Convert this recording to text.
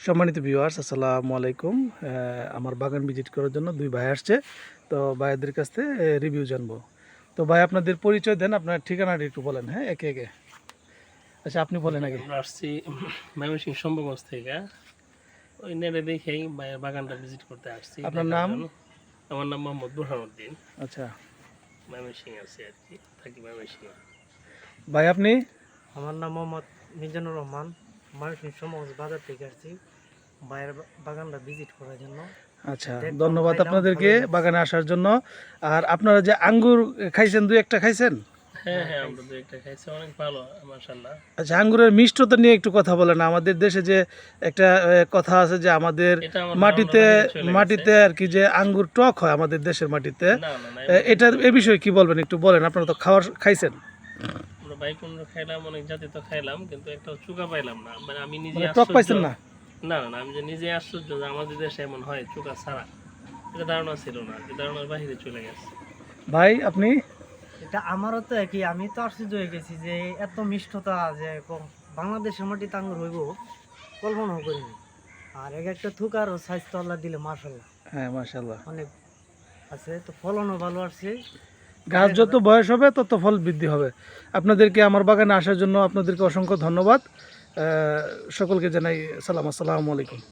সম্মানিত ভিউয়ার্স, আসসালামু আলাইকুম। আমার বাগান ভিজিট করার জন্য দুই ভাই আসছে, তো ভাইদের কাছ থেকে রিভিউ জানবো। তো ভাই, আপনাদের পরিচয় দেন, আপনার ঠিকানাটা একটু বলেন। হ্যাঁ, একে একে। আচ্ছা, আপনি বলেন আগে। আমরা আসছি ময়মনসিংহ শম্ভুগঞ্জ থেকে। ওই নেটে দেখেই ভাইয়ের বাগানটা ভিজিট করতে আসছি। আপনার নাম? আমার নাম মোহাম্মদ বুরহানুদ্দিন। আচ্ছা ময়মনসিংহ আছি আর কি, থাকি ময়মনসিংহ। ভাই, আপনি? আমার নাম মোহাম্মদ মিজানুর রহমান, ময়মনসিংহ শম্ভুগঞ্জ বাজার থেকে আসছি ভাইয়ের বাগানটা ভিজিট করার জন্য। আচ্ছা, দেখলাম, ধন্যবাদ খাইলাম, আপনাদেরকে ভালোই লাগছে। বাগানে আসার জন্য। আর আপনারা যে আঙ্গুর খাইছেন, দুই একটা খাইছেন? হ্যাঁ হ্যাঁ, আমরা তো একটা খাইছি, অনেক ভালো মাশাআল্লাহ। আচ্ছা, আঙ্গুরের মিষ্টতা নিয়ে একটু কথা বলেন। আমাদের দেশে যে একটা কথা আছে যে আমাদের এটা আমার মাটিতে ধারণা বাইরে চলে গেছে। মাটিতে আর কি যে আঙ্গুর টক হয় আমাদের দেশের মাটিতে। না না না, এটার এ বিষয়ে কি বলবেন, একটু বলেন। আপনারা তো খাইছেন, আমরা বাইকুণ্ড খাইলাম, অনেক জাতি তো খাইলাম, কিন্তু একটা চুকা পাইলাম না। মানে আমি নিজে মানে টক পাইছেন না? না না না, আমি যে নিজে আশ্চর্য যে আমাদের দেশে এমন হয় চুকা ছাড়া। এটা ধারণা ছিল না, যে ধারণার বাইরে চলে গেছে। ভাই, আপনি? এটা আমারও তো একই, আমি তো আশ্চর্য হয়ে গেছি যে এত মিষ্টতা যে বাংলাদেশের মাটিতে আঙ্গুর হইব, কল্পনাও করিনি। আর এক একটা থুকার ও সাইজ তো আল্লাহ দিলে মাশাআল্লাহ হ্যাঁ, মাশাআল্লাহ। অনেক আছে, তো ফলনও ভালো আসছে। গাছ যত বয়স হবে তত ফল বৃদ্ধি হবে। আপনাদেরকে আমার বাগানে আসার জন্য আপনাদেরকে অসংখ্য ধন্যবাদ। সকলকে জানাই সালাম, আসসালামু আলাইকুম।